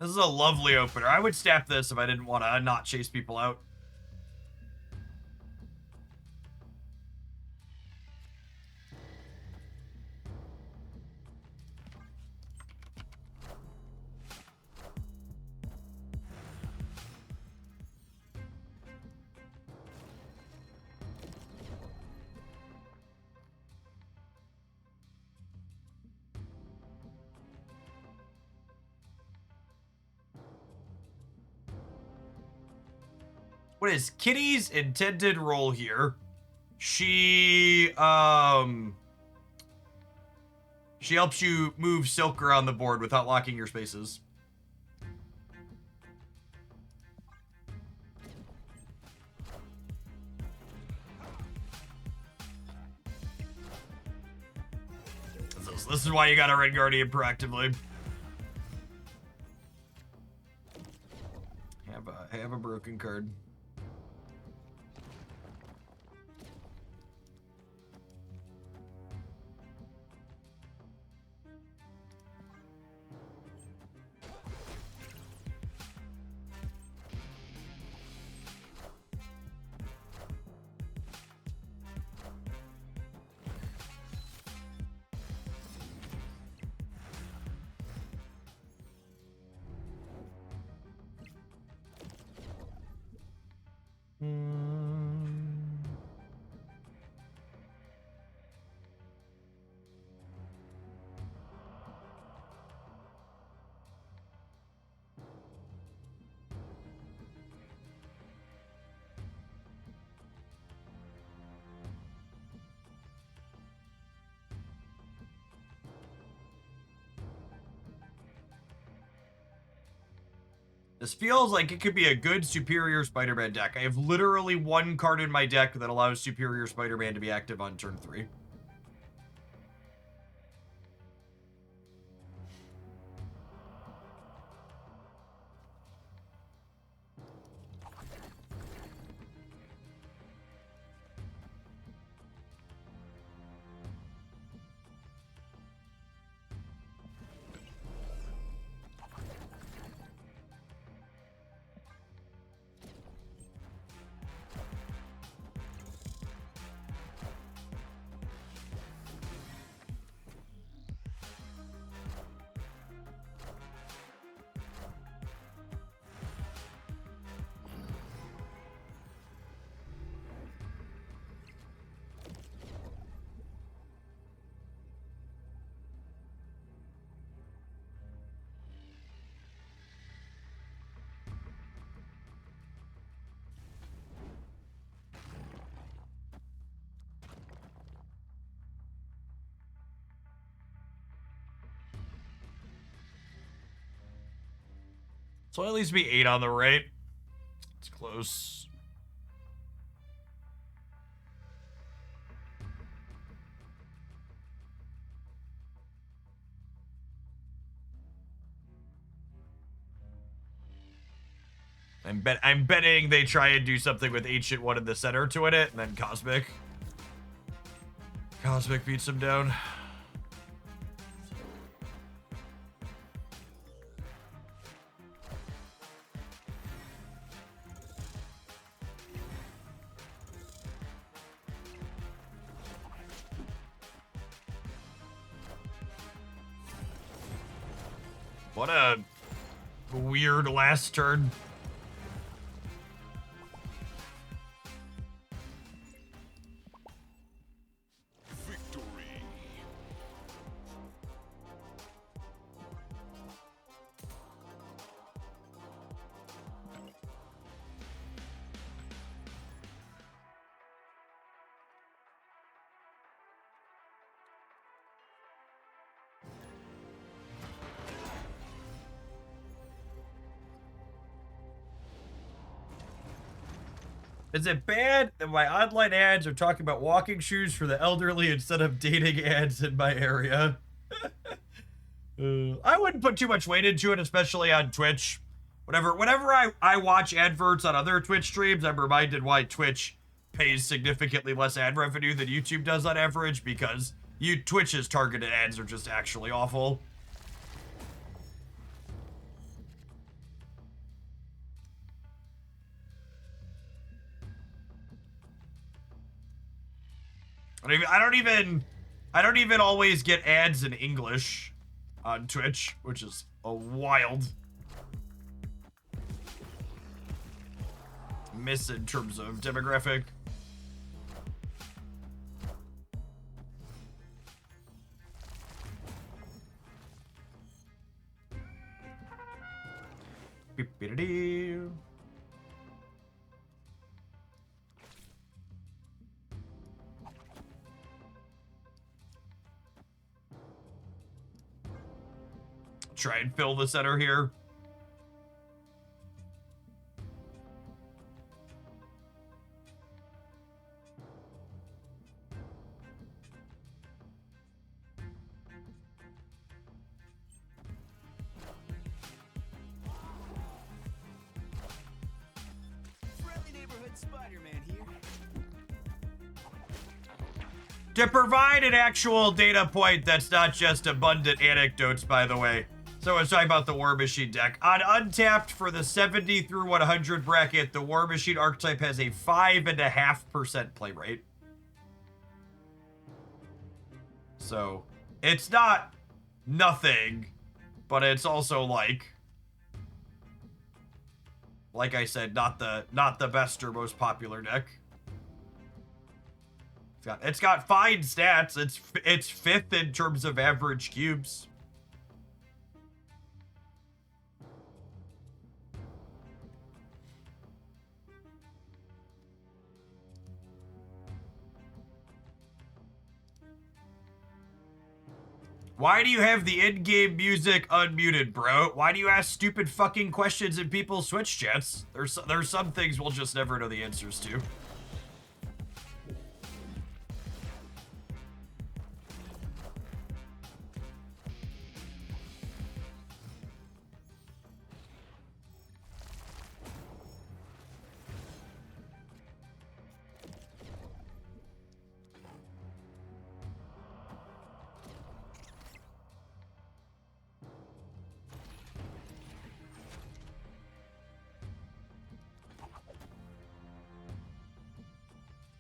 This is a lovely opener. I would snap this if I didn't want to not chase people out. What is Kitty's intended role here? She helps you move Silk around the board without locking your spaces. This is why you got a Red Guardian proactively. Have a broken card. This feels like it could be a good Superior Spider-Man deck. I have literally one card in my deck that allows Superior Spider-Man to be active on turn 3. So at least be 8 on the right. It's close. I'm betting they try and do something with Ancient One in the center to win it, and then Cosmic. Cosmic beats him down. What a weird last turn. Is it bad that my online ads are talking about walking shoes for the elderly instead of dating ads in my area? I wouldn't put too much weight into it, especially on Twitch. Whenever I watch adverts on other Twitch streams, I'm reminded why Twitch pays significantly less ad revenue than YouTube does on average, because Twitch's targeted ads are just actually awful. I don't even always get ads in English on Twitch, which is a wild miss in terms of demographic. Beep-beep-a-dee. Try and fill the center here. To provide an actual data point that's not just abundant anecdotes, by the way. So I was talking about the War Machine deck. On Untapped for the 70 through 100 bracket, the War Machine archetype has a 5.5% play rate. So it's not nothing, but it's also like I said, not the best or most popular deck. It's got fine stats. It's fifth in terms of average cubes. Why do you have the in-game music unmuted, bro? Why do you ask stupid fucking questions in people's Twitch chats? There's some things we'll just never know the answers to.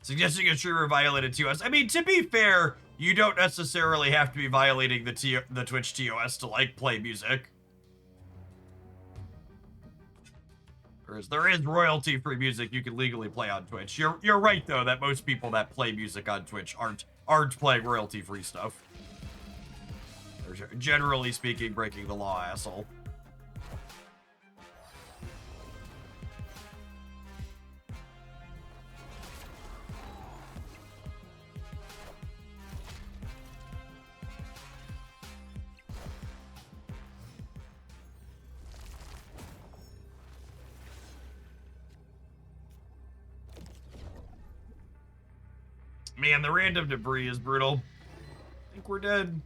Suggesting a streamer violated TOS. I mean, to be fair, you don't necessarily have to be violating the Twitch TOS to, like, play music. There is royalty-free music you can legally play on Twitch. You're right, though, that most people that play music on Twitch aren't playing royalty-free stuff. They're, generally speaking, breaking the law, asshole. Man, the random debris is brutal. I think we're dead.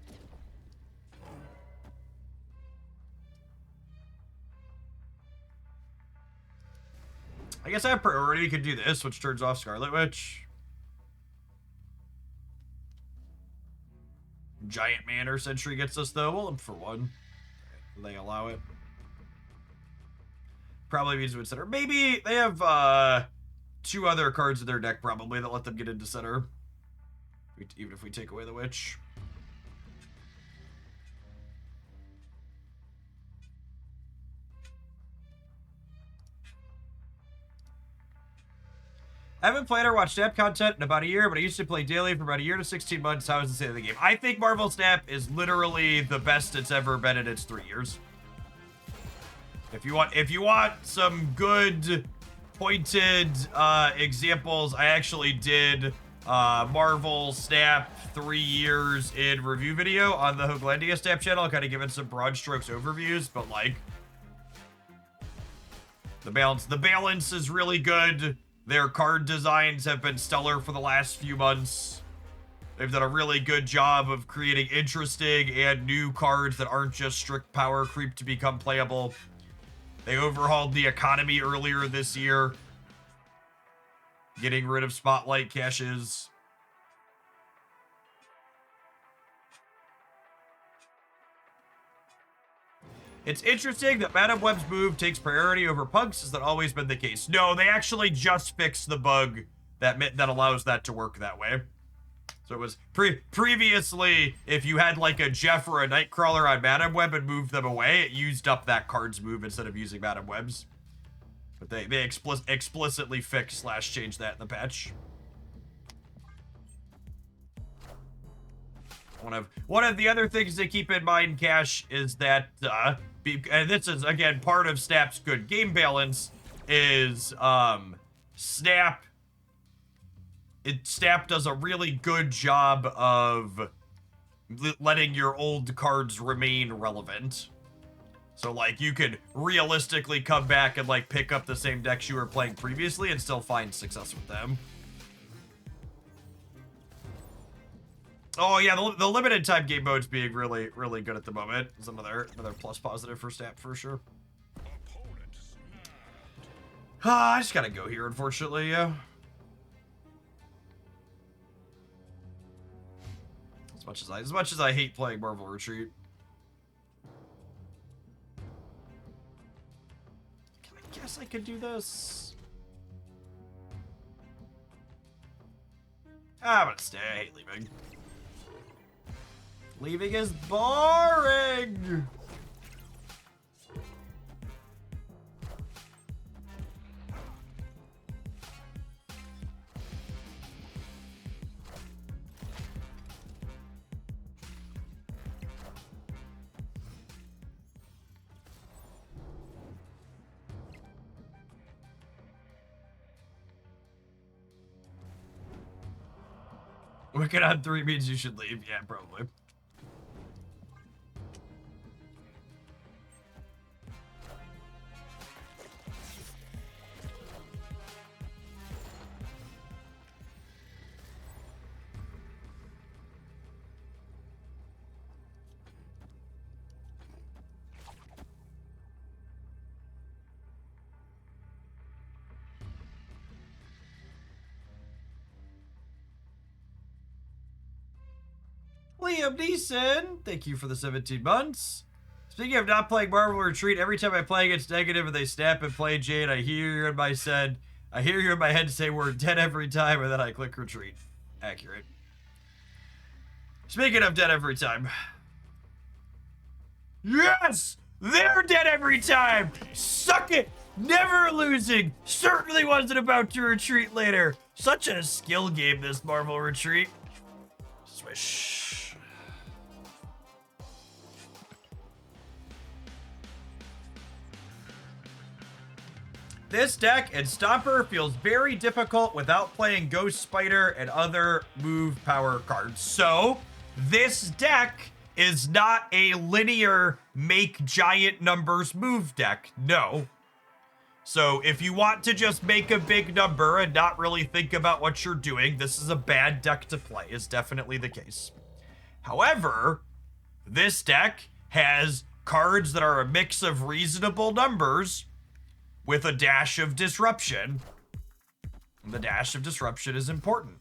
I guess I have priority. Could do this, which turns off Scarlet Witch. Giant Manor Sentry gets us, though. Well, for one. They allow it. Probably means with center. Maybe they have two other cards in their deck, probably, that let them get into center. Even if we take away the Witch. I haven't played or watched Snap content in about a year, but I used to play daily for about a year to 16 months. How is the state of the game? I think Marvel Snap is literally the best it's ever been in its 3 years. If you want some good, pointed examples, I actually did Marvel Snap 3 years in review video on the Hoaglandia Snap channel, kind of giving some broad strokes overviews, but like the balance is really good. Their card designs have been stellar for the last few months. They've done a really good job of creating interesting and new cards that aren't just strict power creep to become playable. They overhauled the economy earlier this year, getting rid of spotlight caches. It's interesting that Madam Web's move takes priority over punks. Has that always been the case? No, they actually just fixed the bug that allows that to work that way. So it was previously, if you had like a Jeff or a Nightcrawler on Madam Web and moved them away, it used up that card's move instead of using Madam Web's. But they explicitly fixed / changed that in the patch. One of the other things to keep in mind, Cash, is that and this is again part of Snap's good game balance, is Snap does a really good job of letting your old cards remain relevant. So, like, you could realistically come back and, like, pick up the same decks you were playing previously and still find success with them. Oh, yeah, the limited time game mode's being really, really good at the moment. It's another plus positive for Snap, for sure. I just gotta go here, unfortunately, yeah. As much as I hate playing Marvel Retreat. I guess I could do this. I'm gonna stay. I hate leaving. Leaving is boring. Wicked on 3 means you should leave. Yeah, probably. Liam Neeson, thank you for the 17 months. Speaking of not playing Marvel Retreat, every time I play against negative and they snap and play Jade, I hear you in my head say we're dead every time, and then I click retreat. Accurate. Speaking of dead every time. Yes! They're dead every time! Suck it! Never losing! Certainly wasn't about to retreat later. Such a skill game, this Marvel Retreat. Swish. This deck and Stomper feels very difficult without playing Ghost Spider and other move power cards. So, this deck is not a linear make giant numbers move deck. No. So, if you want to just make a big number and not really think about what you're doing, this is a bad deck to play, is definitely the case. However, this deck has cards that are a mix of reasonable numbers with a dash of disruption. And the dash of disruption is important.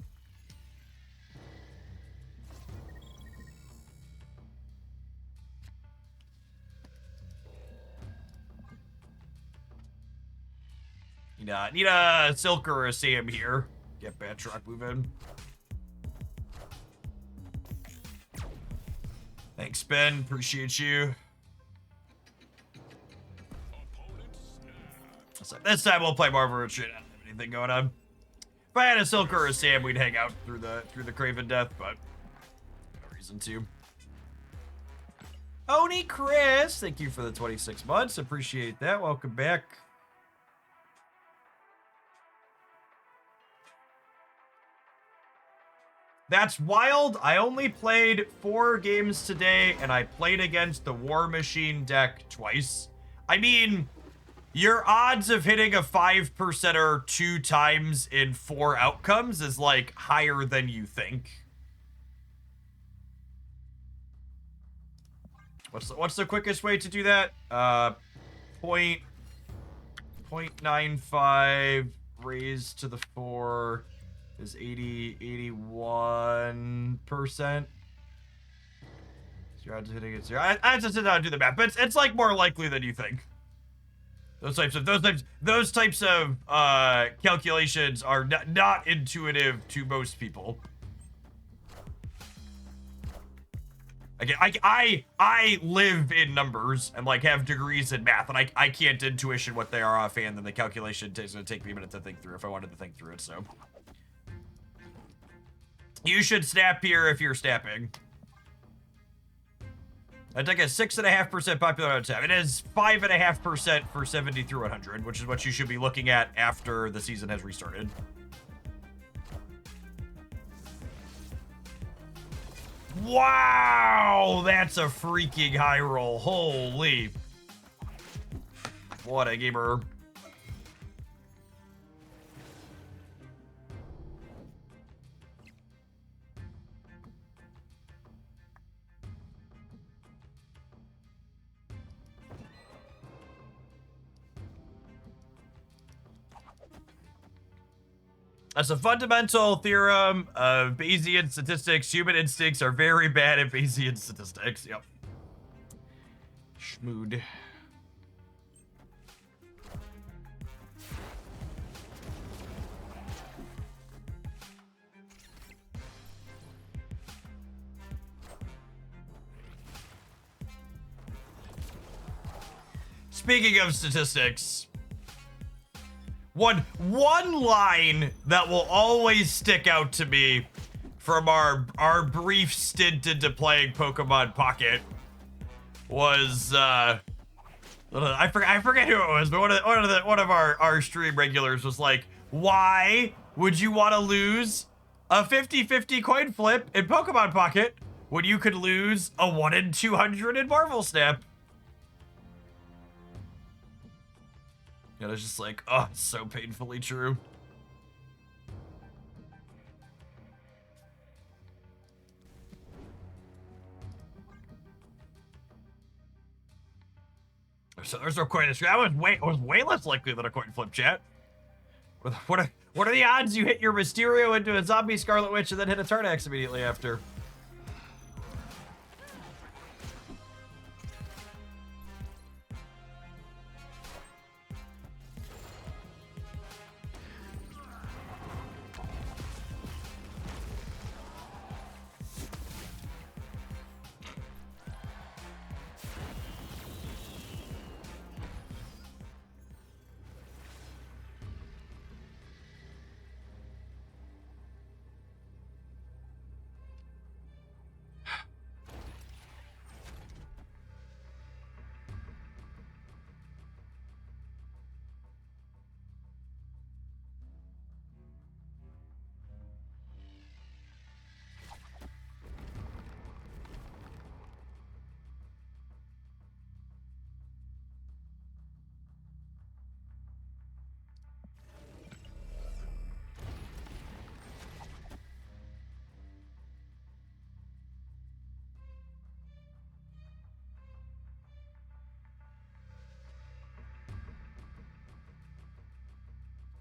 Need a Silk or a Sam here. Get Batroc moving. Thanks, Ben. Appreciate you. So this time we'll play Marvel Retreat. I don't have anything going on. If I had a Silk or a Sam, we'd hang out through the Craven Death, but no reason to. Oni Chris, thank you for the 26 months. Appreciate that. Welcome back. That's wild. I only played 4 games today, and I played against the War Machine deck twice. I mean, your odds of hitting a 5%er 2 times in 4 outcomes is, like, higher than you think. What's the quickest way to do that? 0.95 raised to the 4 is 81%. So your odds of hitting it 0. I have to sit down and do the math, but it's like more likely than you think. Those types of calculations are not intuitive to most people. Again, I live in numbers and like have degrees in math, and I can't intuition what they are offhand, then the calculation is going to take me a minute to think through if I wanted to think through it, so. You should snap here if you're snapping. I take a 6.5% popularity out of 10. It is 5.5% for 70 through 100, which is what you should be looking at after the season has restarted. Wow, that's a freaking high roll. Holy. What a gamer. That's a fundamental theorem of Bayesian statistics. Human instincts are very bad at Bayesian statistics. Yep. Schmood. Speaking of statistics, one line that will always stick out to me from our brief stint into playing Pokemon Pocket was I forget who it was, but one of our stream regulars was like, why would you want to lose a 50-50 coin flip in Pokemon Pocket when you could lose a 1 in 200 in Marvel Snap? And it's just like, oh, it's so painfully true. So there's no coin. I was way less likely than a coin flip, chat. What are the odds you hit your Mysterio into a zombie Scarlet Witch and then hit a Tarnax immediately after?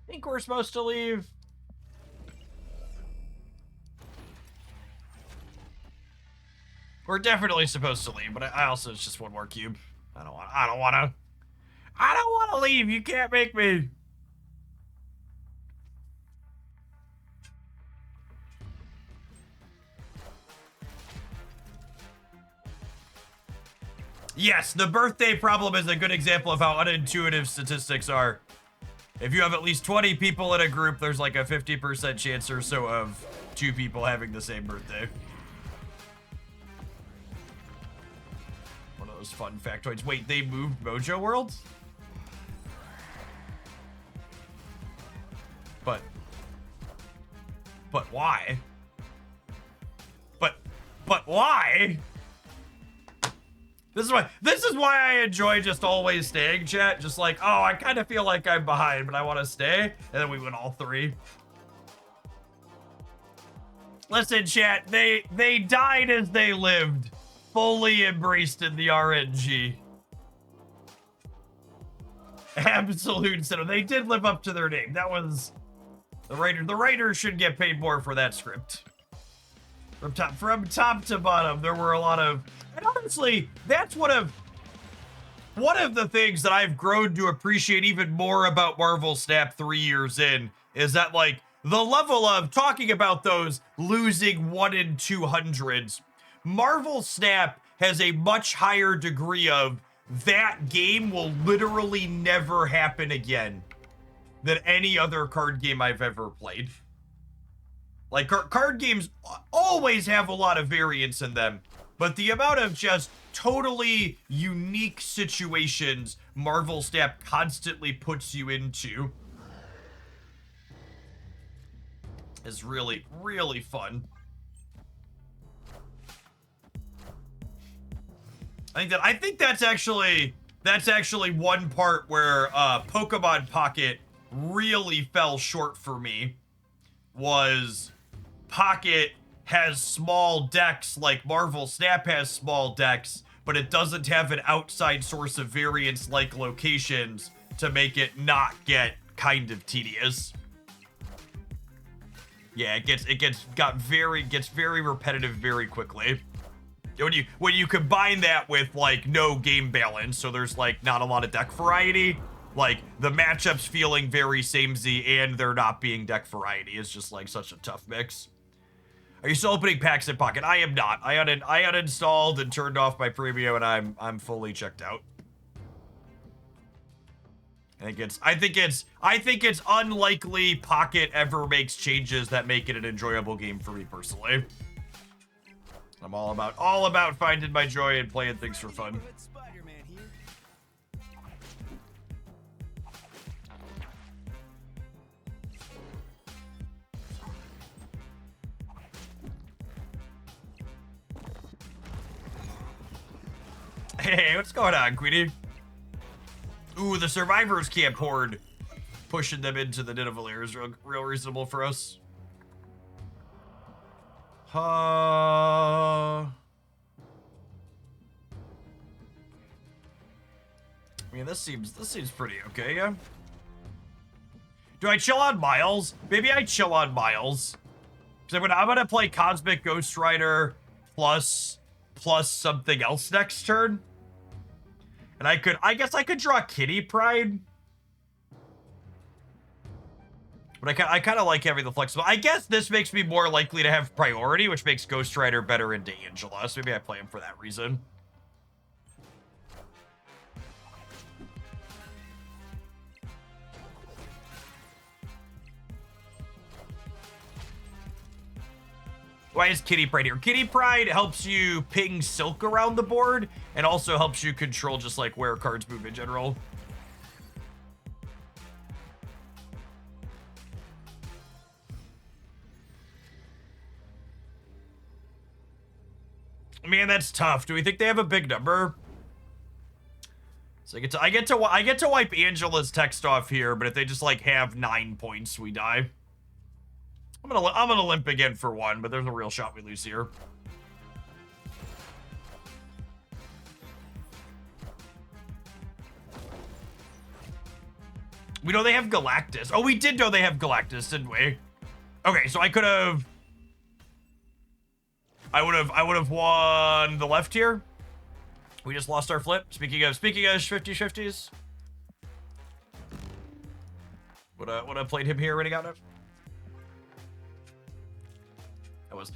I think we're supposed to leave. We're definitely supposed to leave, but I also, it's just one more cube. I don't want to leave. You can't make me. Yes, the birthday problem is a good example of how unintuitive statistics are. If you have at least 20 people in a group, there's like a 50% chance or so of 2 people having the same birthday. One of those fun factoids. Wait, they moved Mojo World? But why? But why? This is why I enjoy just always staying, chat. Just like, oh, I kind of feel like I'm behind, but I want to stay. And then we win all 3. Listen, chat, they died as they lived. Fully embraced in the RNG. Absolute cinema. They did live up to their name. That was the writer. The writers should get paid more for that script. From top to bottom, there were a lot of. And honestly, that's one of the things that I've grown to appreciate even more about Marvel Snap 3 years in, is that like the level of talking about those losing 1 in 200s, Marvel Snap has a much higher degree of that game will literally never happen again than any other card game I've ever played. Like, card games always have a lot of variance in them, but the amount of just totally unique situations Marvel Snap constantly puts you into is really, really fun. I think that's actually one part where Pokemon Pocket really fell short for me. Was Pocket has small decks like Marvel Snap has small decks, but it doesn't have an outside source of variance like locations to make it not get kind of tedious. Yeah, it gets very repetitive very quickly. When you combine that with like no game balance, so there's like not a lot of deck variety, like the matchups feeling very samey and there not being deck variety is just like such a tough mix. Are you still opening packs in Pocket? I am not. I uninstalled and turned off my premium and I'm fully checked out. I think it's unlikely Pocket ever makes changes that make it an enjoyable game for me personally. I'm all about finding my joy and playing things for fun. Hey, what's going on, Queenie? Ooh, the Survivors Camp Horde. Pushing them into the Nidavellir is real reasonable for us. I mean, this seems pretty okay, yeah. Do I chill on Miles? Maybe I chill on Miles. Because I'm gonna play Cosmic Ghost Rider plus something else next turn. And I guess I could draw Kitty Pride. But I kind of like having the flexible. I guess this makes me more likely to have priority, which makes Ghost Rider better into Angela. So maybe I play him for that reason. Why is Kitty Pride here? Kitty Pride helps you ping Silk around the board and also helps you control just like where cards move in general. Man, that's tough. Do we think they have a big number? So I get to wipe Angela's text off here, but if they just like have 9 points, we die. I'm gonna limp again for 1, but there's a real shot we lose here. We know they have Galactus. Oh, we did know they have Galactus, didn't we? Okay, so I would have won the left here. We just lost our flip. Speaking of 50-50s. Would have played him here when he got it.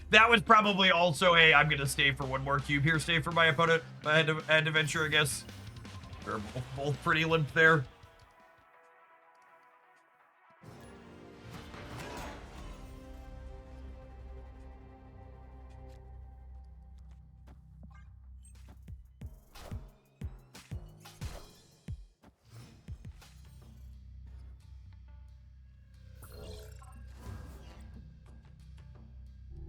That was probably also a I'm gonna stay for 1 more cube here, stay for my opponent. I had to venture, I guess. We're both pretty limp there.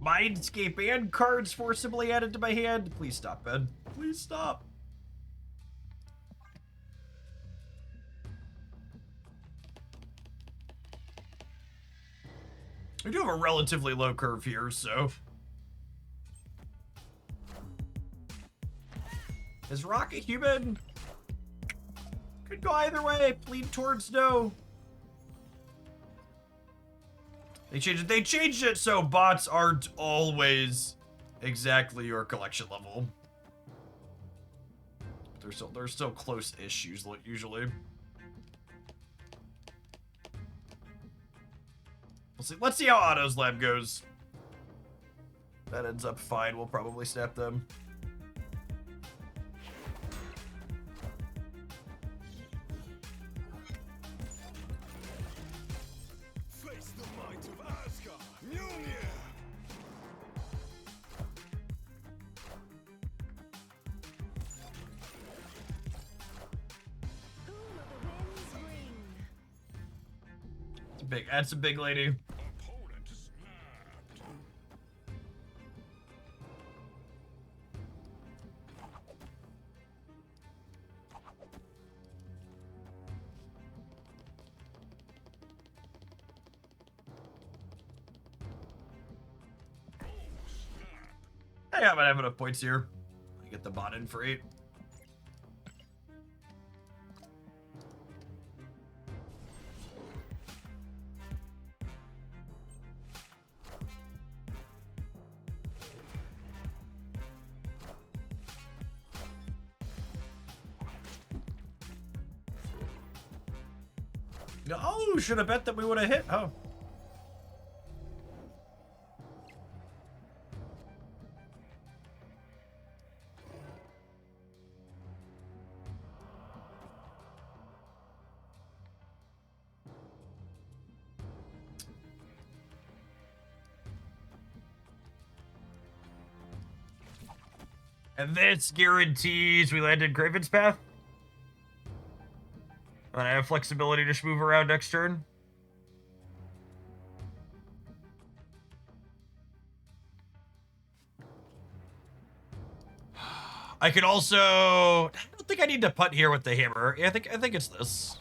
Mindscape and cards forcibly added to my hand. Please stop, Ben. Please stop. We do have a relatively low curve here, so. Is Rock a human? Could go either way. Lean towards no. They changed it so bots aren't always exactly your collection level. They're still close-ish usually. Let's see how Otto's lab goes. that ends up fine. We'll probably snap them. Face the might of Asgard. Mjolnir. That's a big lady. Opponent snapped. Hey, I might have enough points here. I get the bot in for 8. Oh, should have bet that we would have hit. Oh. And this guarantees we land in Craven's Path. And I have flexibility to move around next turn. I could also... I don't think I need to putt here with the hammer. Yeah, I think it's this.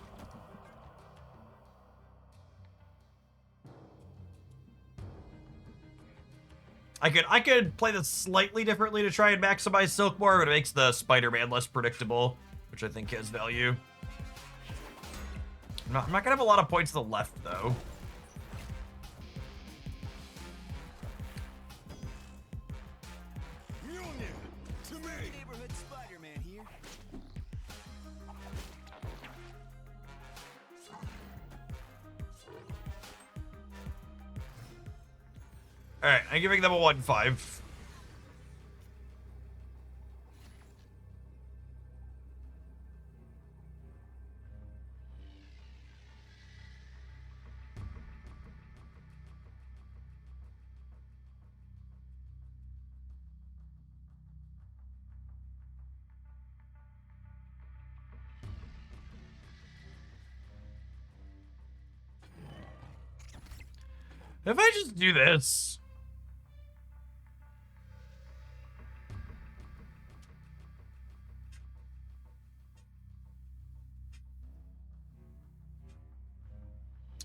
I could play this slightly differently to try and maximize Silk more, but it makes the Spider-Man less predictable, which I think has value. I'm not gonna have a lot of points to the left, though. Mjolnir, to me. Neighborhood Spider-Man here. Alright, I'm giving them a 1-5. If I just do this...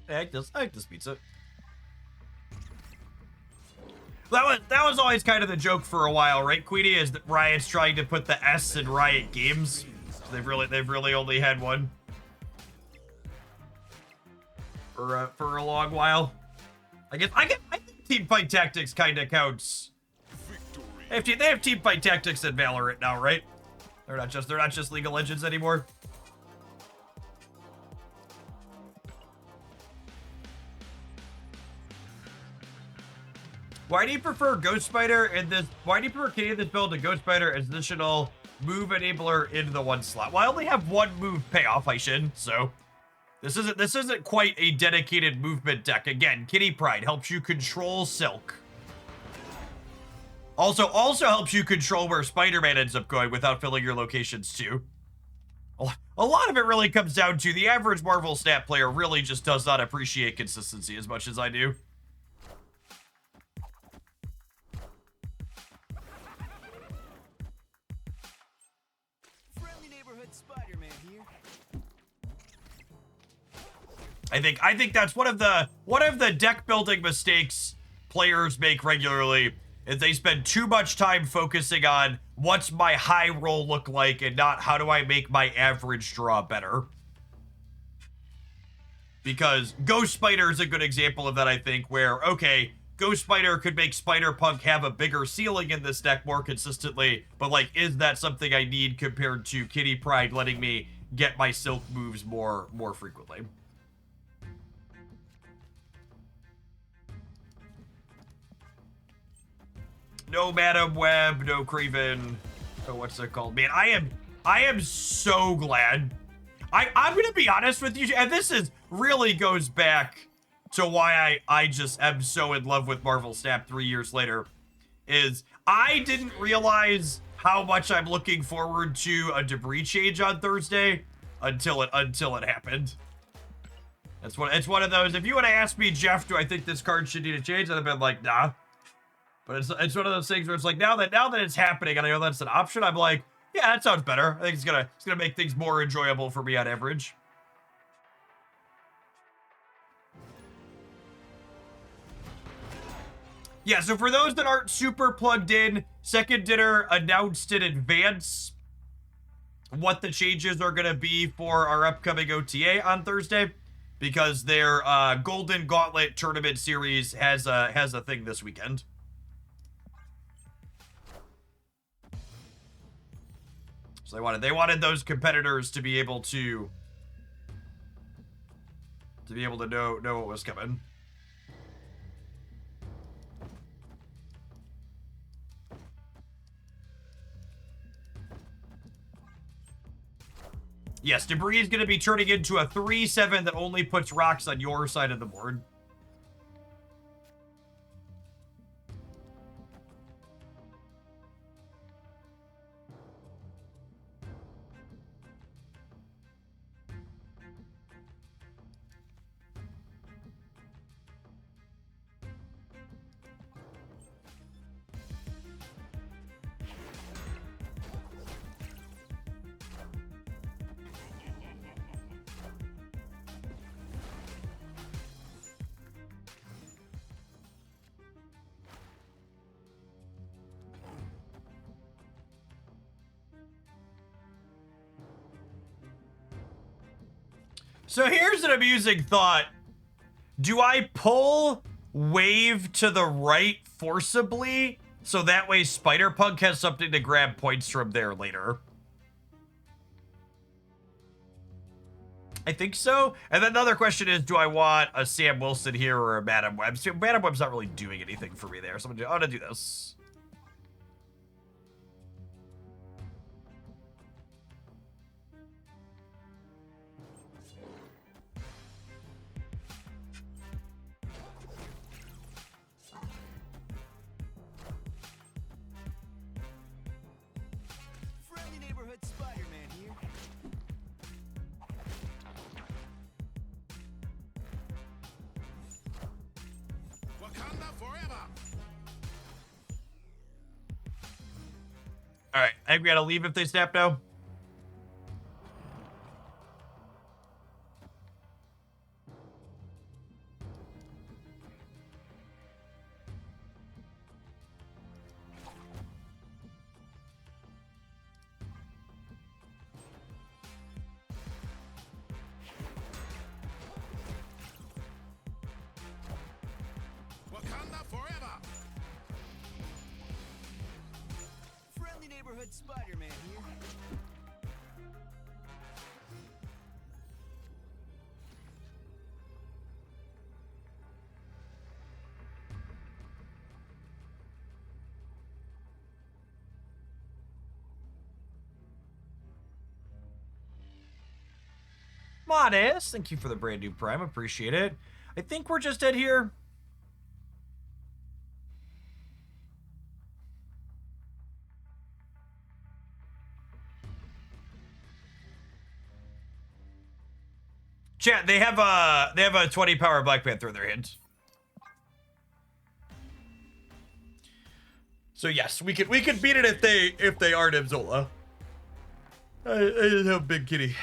I like this pizza. That was always kind of the joke for a while, right, Queenie? Is that Riot's trying to put the S in Riot Games. So they've really only had one for a long while. I think team fight tactics kind of counts. Victory. They have team fight tactics in Valorant now, right? They're not just League of Legends anymore. Why do you prefer Ghost Spider in this? Why do you prefer Kitty in this build to Ghost Spider as additional move enabler into the one slot? Well, I only have one move payoff, I should. So this isn't quite a dedicated movement deck. Again, Kitty Pride helps you control Silk. Also helps you control where Spider-Man ends up going without filling your locations too. A lot of it really comes down to the average Marvel Snap player really just does not appreciate consistency as much as I do. Spider-Man here. I think that's one of the deck building mistakes players make regularly is they spend too much time focusing on what's my high roll look like and not how do I make my average draw better. Because Ghost Spider is a good example of that, I think, where, okay, Ghost Spider could make Spider-Punk have a bigger ceiling in this deck more consistently, but, like, is that something I need compared to Kitty Pride letting me get my Silk moves more frequently? No Madam Web, no Craven. Oh, what's it called? Man, I am so glad. I'm gonna be honest with you, and this is really goes back to why I just am so in love with Marvel Snap 3 years later, is I didn't realize how much I'm looking forward to a debris change on Thursday until it happened. It's one of those, if you would have asked me, Jeff, do I think this card should need a change, I'd have been like, nah. But it's one of those things where it's like, now that it's happening and I know that's an option, I'm like, yeah, that sounds better. I think it's gonna make things more enjoyable for me on average. Yeah, so for those that aren't super plugged in, Second Dinner announced in advance what the changes are gonna be for our upcoming OTA on Thursday, because their Golden Gauntlet Tournament Series has a thing this weekend. So they wanted those competitors to be able to know what was coming. Yes, Debris is going to be turning into a 3/7 that only puts rocks on your side of the board. So here's an amusing thought. Do I pull Wave to the right forcibly so that way Spider-Punk has something to grab points from there later? I think so. And then the other question is, do I want a Sam Wilson here or a Madam Web? So Madam Web's not really doing anything for me there, so I'm gonna do this. Friendly neighborhood Spider-Man here. Wakanda forever. All right, I think we gotta leave if they snap now. Wakanda forever. Friendly neighborhood Spider-Man here. Modest, thank you for the brand new Prime, appreciate it. I think we're just dead here. Chat, they have a 20 power Black Panther in their hands. So yes, we could beat it if they are Nimzola. I just have Big Kitty.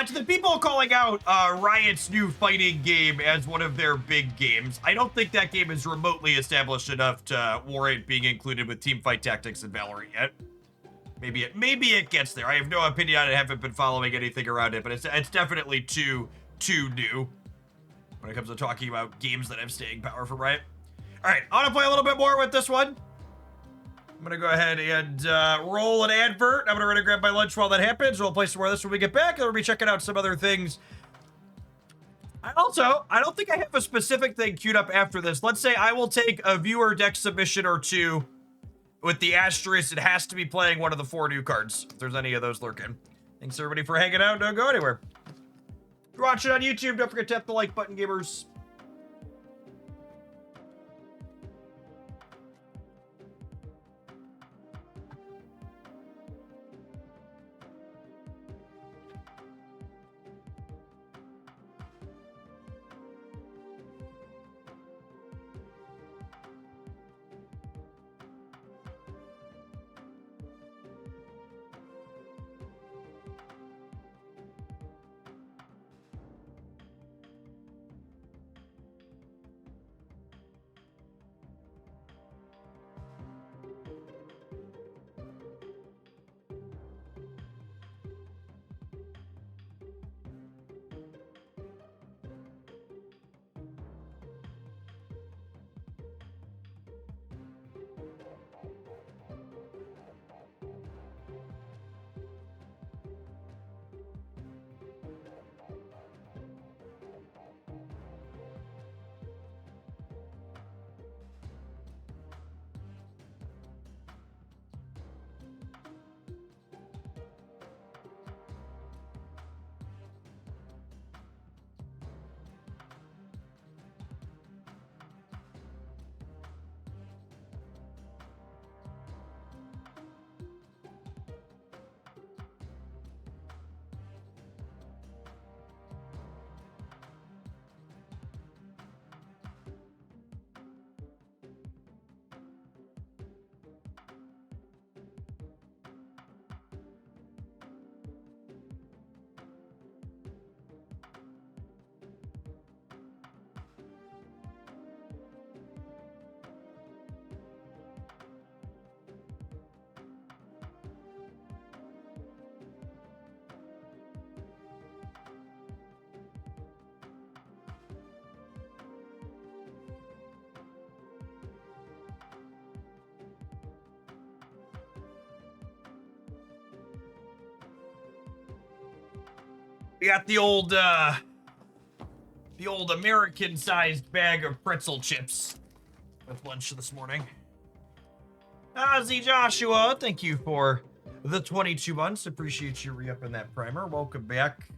To the people calling out Riot's new fighting game as one of their big games, I don't think that game is remotely established enough to warrant being included with Teamfight Tactics and Valorant yet. Maybe it gets there. I have no opinion on it. I haven't been following anything around it, but it's definitely too new when it comes to talking about games that have staying power for Riot. All right, I want to play a little bit more with this one. I'm gonna go ahead and roll an advert. I'm gonna run and grab my lunch while that happens. We'll play some more of this when we get back, and we'll be checking out some other things. I don't think I have a specific thing queued up after this. Let's say I will take a viewer deck submission or two with the asterisk. It has to be playing one of the 4 new cards, if there's any of those lurking. Thanks everybody for hanging out. Don't go anywhere. If you're watching on YouTube, don't forget to tap the like button, gamers. We got the old American-sized bag of pretzel chips with lunch this morning. Ozzy Joshua, thank you for the 22 months. Appreciate you re-upping that primer. Welcome back.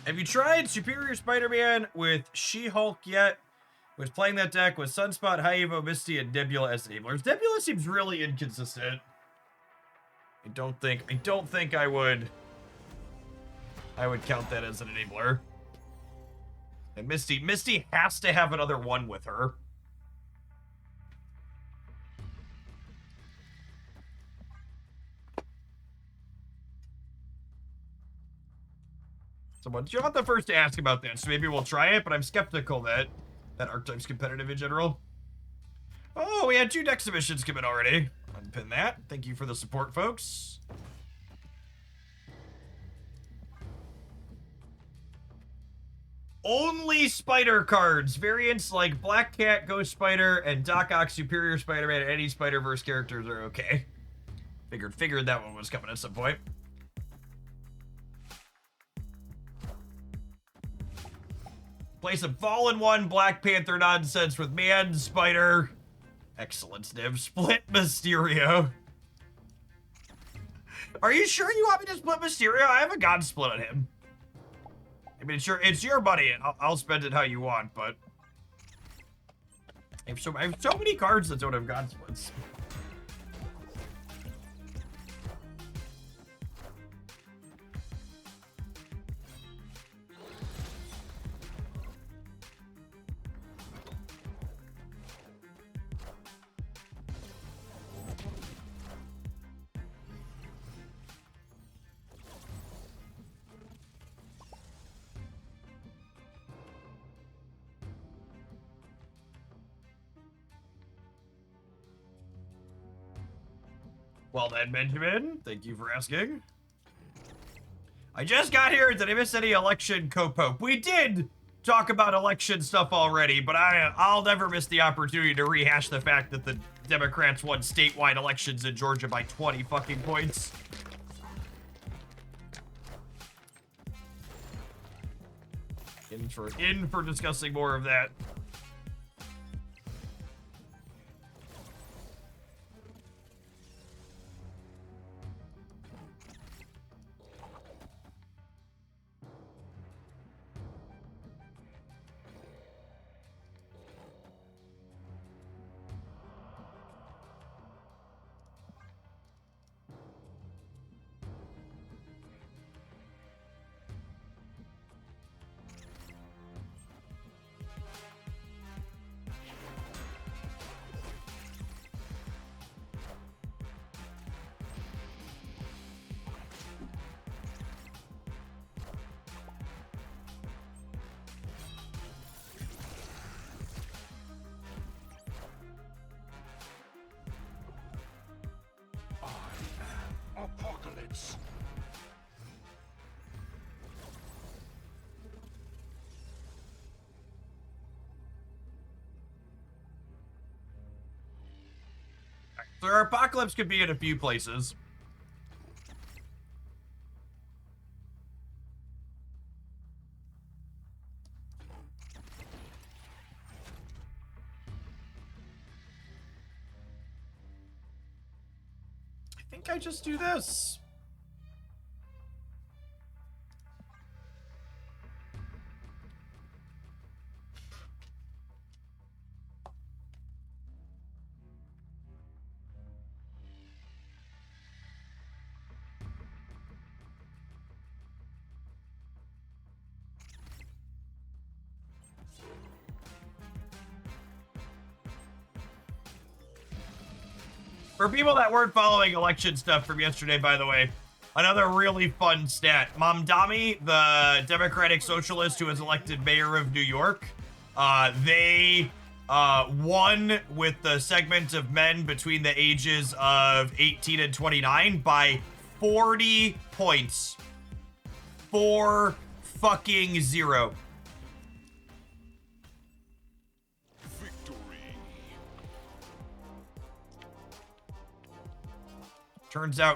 Have you tried Superior Spider-Man with She-Hulk yet? Was playing that deck with Sunspot, Haivo, Misty, and Nebula as enablers. Nebula seems really inconsistent. I don't think I would count that as an enabler. And Misty has to have another one with her. Someone, you're not the first to ask about that, so maybe we'll try it, but I'm skeptical that archetype's competitive in general. Oh, we had 2 deck submissions come in already. Unpin that. Thank you for the support, folks. Only spider cards. Variants like Black Cat, Ghost Spider, and Doc Ock, Superior Spider-Man, and any Spider-Verse characters are okay. Figured that one was coming at some point. Play some Fallen One, Black Panther nonsense with Man, Spider. Excellent, Sniv. Split Mysterio. Are you sure you want me to split Mysterio? I haven't gotten split on him. I mean, sure, it's your money. I'll spend it how you want, but I have so many cards that don't have God splits. Well then, Benjamin, thank you for asking. I just got here. Did I miss any election co-pope? We did! talk about election stuff already, but I'll never miss the opportunity to rehash the fact that the Democrats won statewide elections in Georgia by 20 fucking points. In for discussing more of that. Apocalypse. So our apocalypse could be in a few places. I think I just do this. For people that weren't following election stuff from yesterday, by the way, another really fun stat. Mamdani, the Democratic Socialist who was elected mayor of New York, they won with the segment of men between the ages of 18 and 29 by 40 points. 4 fucking 0.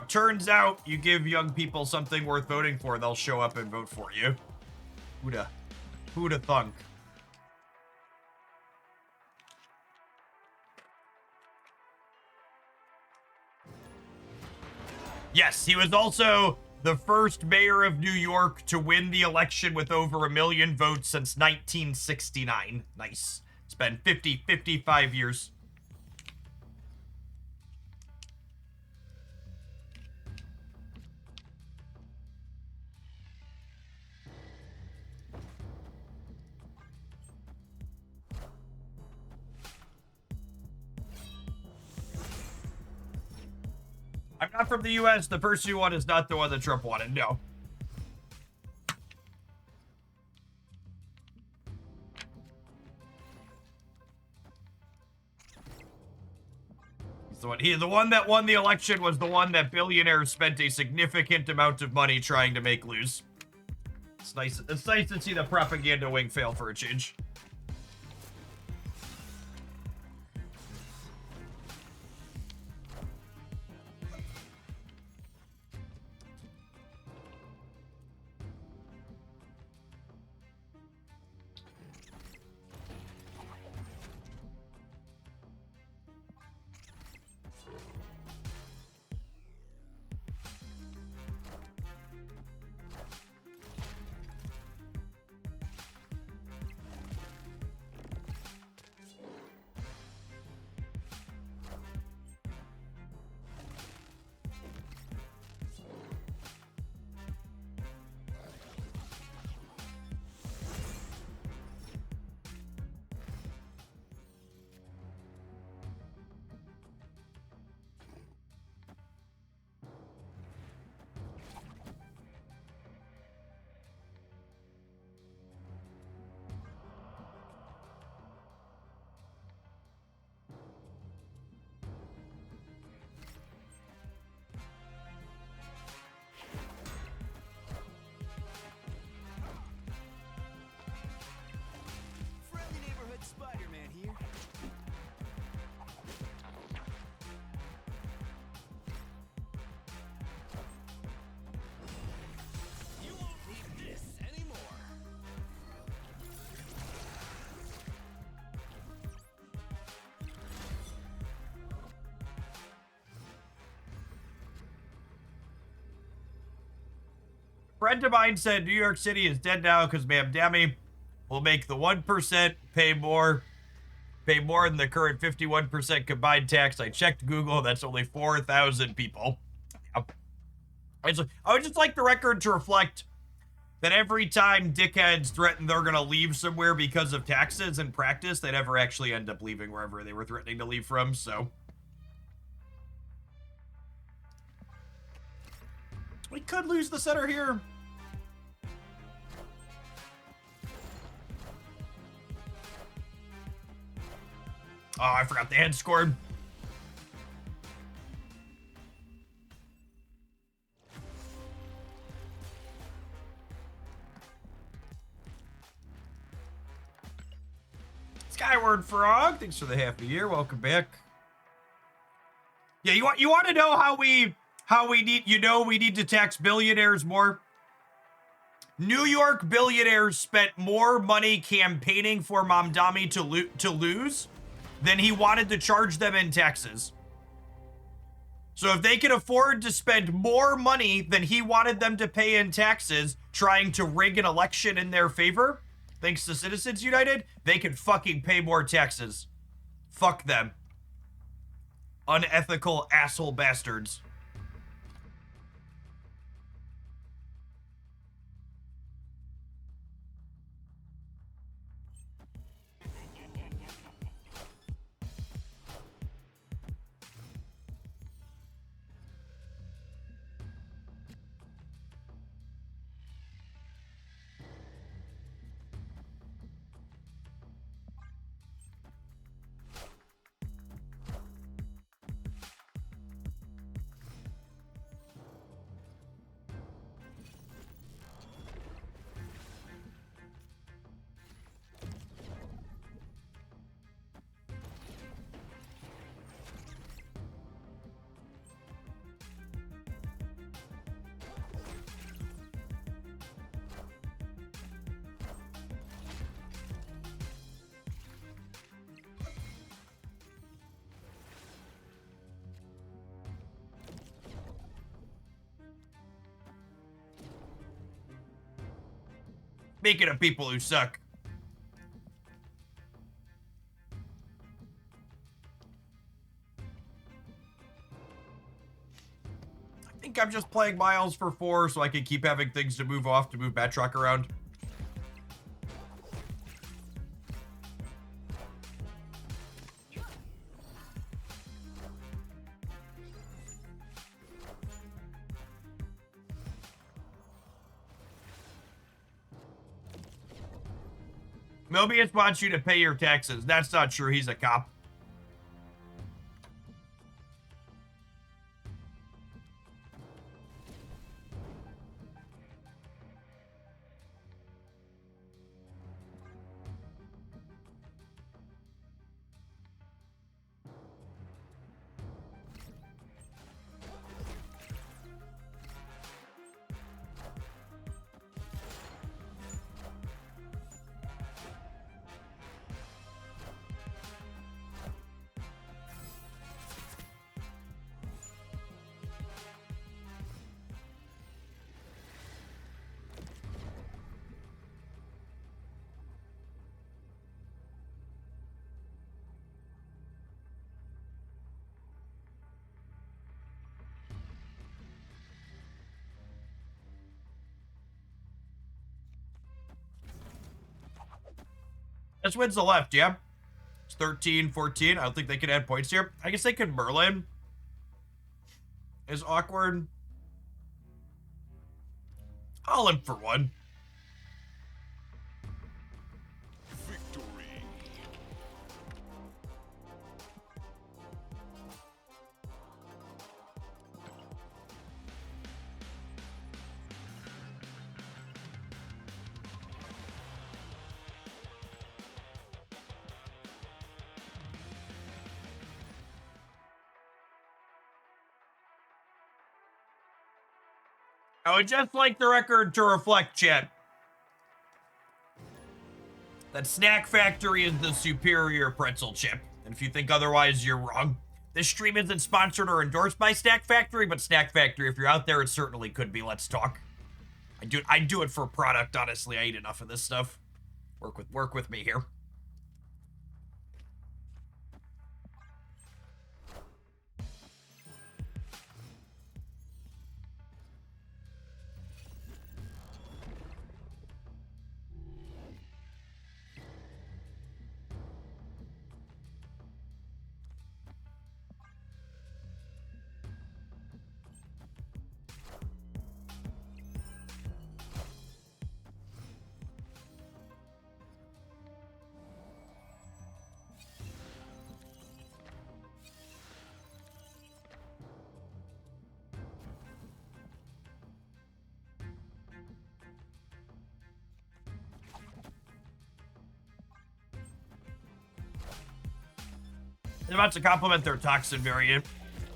Turns out, you give young people something worth voting for, they'll show up and vote for you. Who'da thunk? Yes, he was also the first mayor of New York to win the election with over 1 million votes since 1969. Nice. It's been 55 years. I'm not from the US. The person who won is not the one that Trump wanted. No. The one that won the election was the one that billionaires spent a significant amount of money trying to make lose. It's nice to see the propaganda wing fail for a change. Friend of mine said New York City is dead now because Ma'am Dammy will make the 1% pay more than the current 51% combined tax. I checked Google. That's only 4,000 people. Yep. I would just like the record to reflect that every time dickheads threaten they're going to leave somewhere because of taxes, in practice, they never actually end up leaving wherever they were threatening to leave from, so. We could lose the center here. Oh, I forgot the head scored. Skyward Frog, thanks for the half a year. Welcome back. Yeah, you want to know how we need, we need to tax billionaires more? New York billionaires spent more money campaigning for Mamdani to lose than he wanted to charge them in taxes. So if they could afford to spend more money than he wanted them to pay in taxes trying to rig an election in their favor, thanks to Citizens United, they can fucking pay more taxes. Fuck them. Unethical asshole bastards. Speaking of people who suck. I think I'm just playing Miles for 4 so I can keep having things to move Batroc around. Mobius wants you to pay your taxes. That's not true. He's a cop. This wins the left, yeah? It's 13, 14. I don't think they can add points here. I guess they could Merlin. Is awkward. I'll in for 1. Victory. I would just like the record to reflect, chat, that Snack Factory is the superior pretzel chip. And if you think otherwise, you're wrong. This stream isn't sponsored or endorsed by Snack Factory, but Snack Factory, if you're out there, it certainly could be. Let's talk. I do it for product, honestly. I eat enough of this stuff. Work with me here. I'm about to compliment their toxin variant,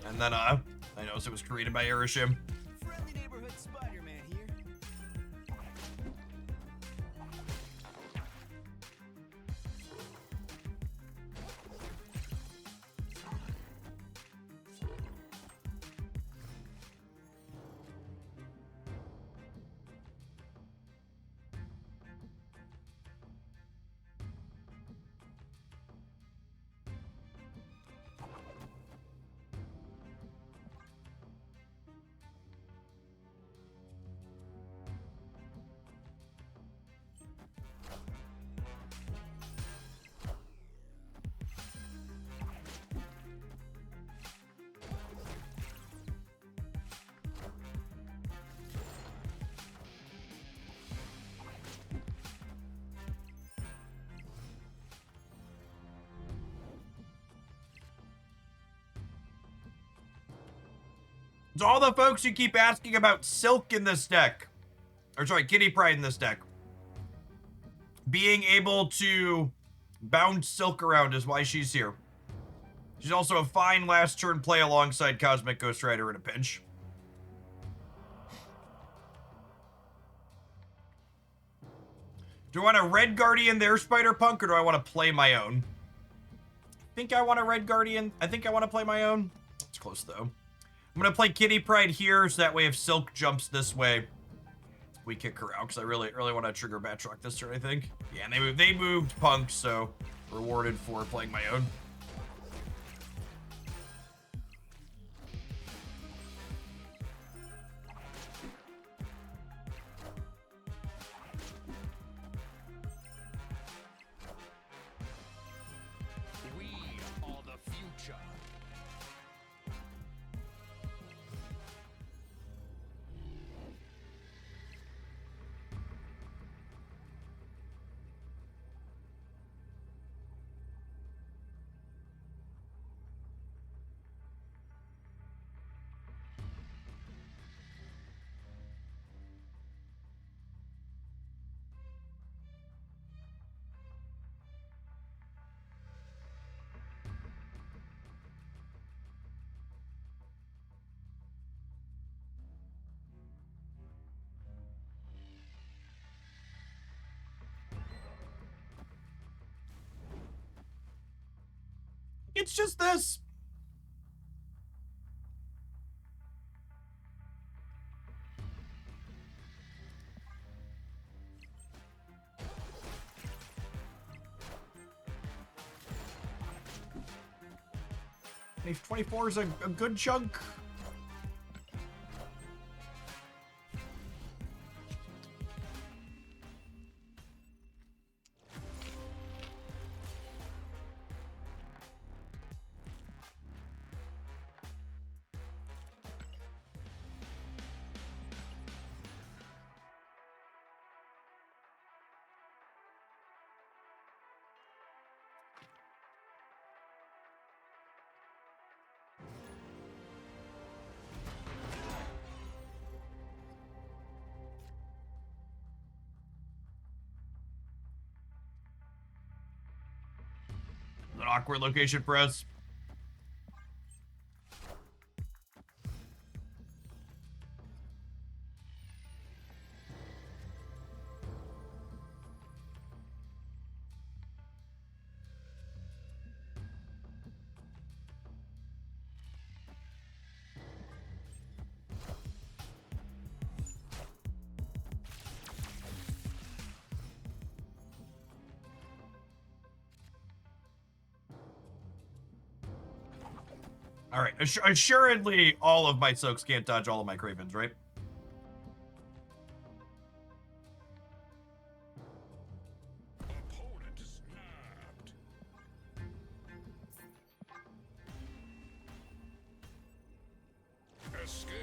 and then I noticed it was created by Erishim. Friendly neighborhood Spider-Man here. To all the folks who keep asking about Silk in this deck, or sorry, Kitty Pryde in this deck, being able to bounce Silk around is why she's here. She's also a fine last turn play alongside Cosmic Ghost Rider in a pinch. Do I want a Red Guardian there, Spider-Punk, or do I want to play my own? I think I want a Red Guardian. I think I want to play my own. It's close, though. I'm going to play Kitty Pryde here, so that way if Silk jumps this way, we kick her out, because I really want to trigger Batroc this turn, I think. Yeah, and they moved Punk, so rewarded for playing my own. We are the future. It's just this. If 24 is a good chunk. An awkward location for us. All right, assuredly, all of my soaks can't dodge all of my cravens, right? Opponent snapped. Escaped.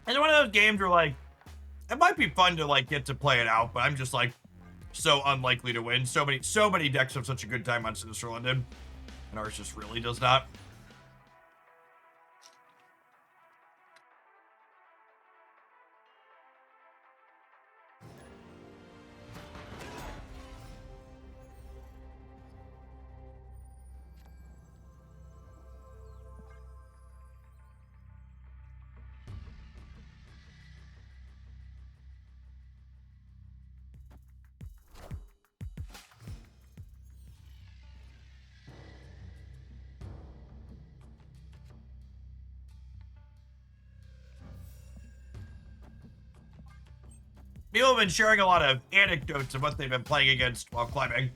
It's one of those games where, like, it might be fun to, like, get to play it out, but I'm just, like, so unlikely to win. So many decks have such a good time on Sinister London, and ours just really does not. People have been sharing a lot of anecdotes of what they've been playing against while climbing.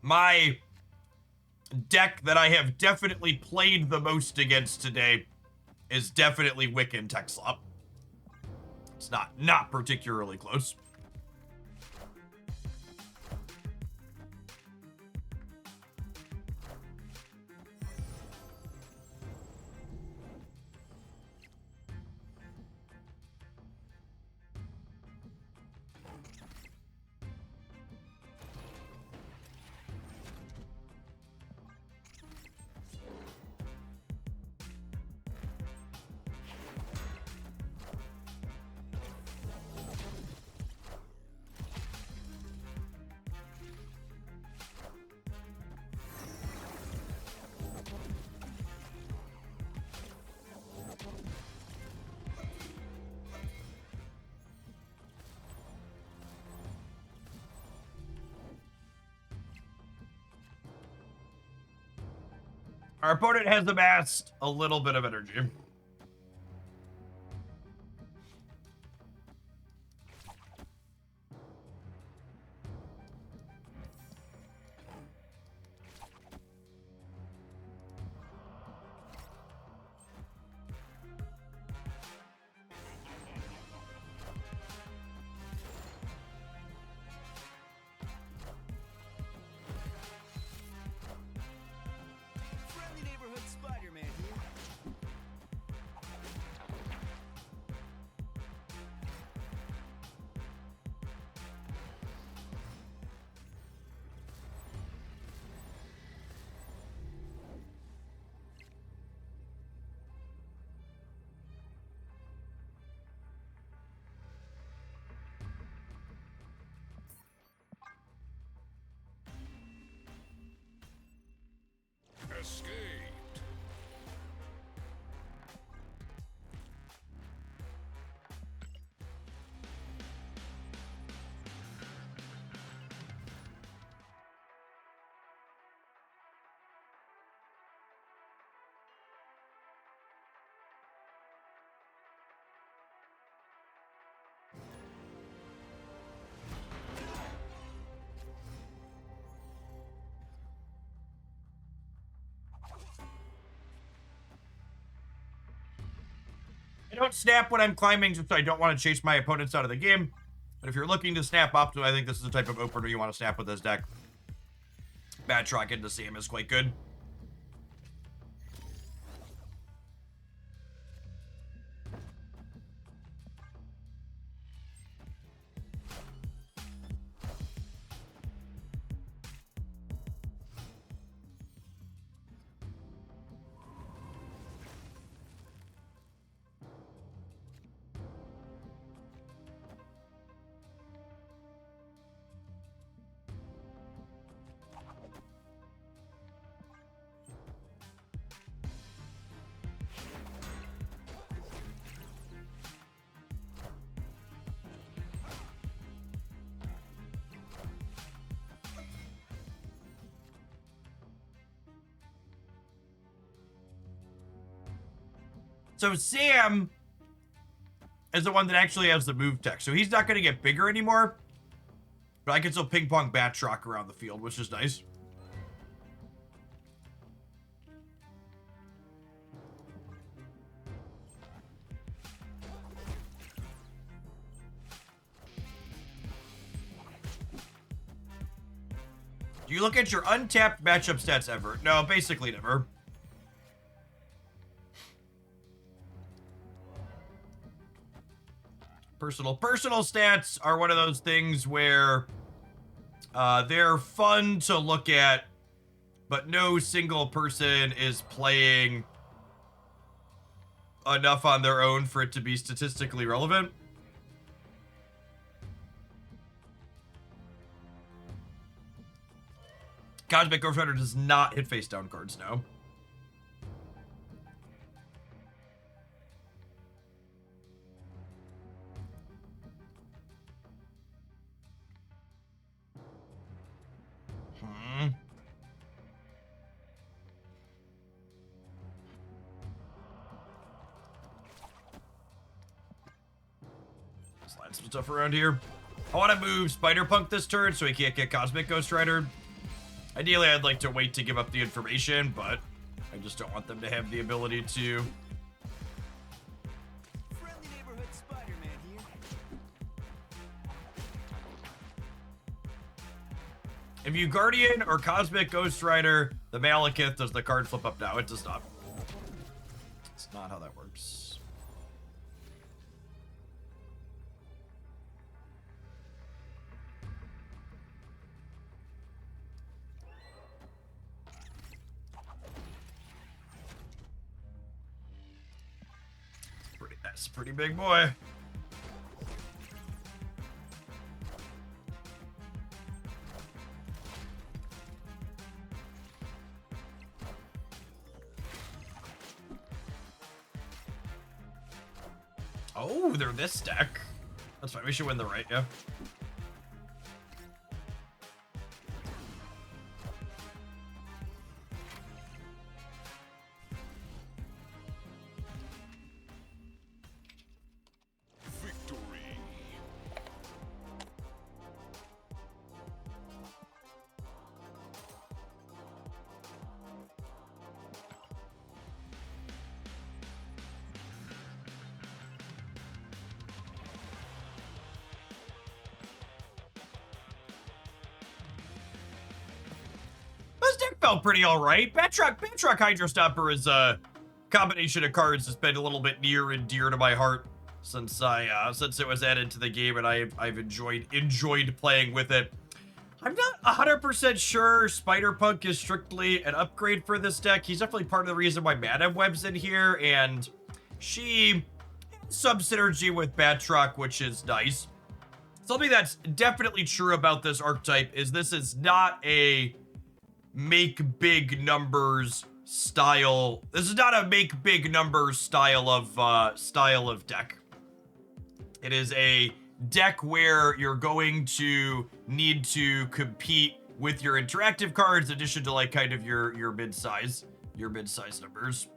My deck that I have definitely played the most against today is definitely Wiccan Texlop. It's not particularly close. Our opponent has amassed a little bit of energy. Friendly neighborhood Spider-Man here. Escaped. I don't snap when I'm climbing just so I don't want to chase my opponents out of the game. But if you're looking to snap optimal, I think this is the type of opener you want to snap with this deck. Batroc into CM is quite good. So Sam is the one that actually has the move tech. So he's not going to get bigger anymore. But I can still ping pong Batroc around the field, which is nice. Do you look at your untapped matchup stats ever? No, basically never. Personal stats are one of those things where they're fun to look at, but no single person is playing enough on their own for it to be statistically relevant. Cosmic Ghost Rider does not hit face down cards, no. Slide some stuff around here. I want to move Spider-Punk this turn so he can't get Cosmic Ghost Rider. Ideally, I'd like to wait to give up the information, but I just don't want them to have the ability to. Friendly neighborhood Spider-Man here. If you Guardian or Cosmic Ghost Rider the Malekith, does the card flip up now? It does not. It's not how that works. That's a pretty big boy. Oh, they're this deck. That's fine. We should win the right, yeah. Victory. This deck felt pretty alright. Batroc Hydra Stomper is a combination of cards that's been a little bit near and dear to my heart since it was added to the game, and I've enjoyed playing with it. I'm not 100% sure Spider-Punk is strictly an upgrade for this deck. He's definitely part of the reason why Madam Web's in here, and she has some synergy with Batroc, which is nice. Something that's definitely true about this archetype is this is not a make big numbers style. This is not a make big numbers style of deck. It is a deck where you're going to need to compete with your interactive cards in addition to like kind of your mid-size numbers.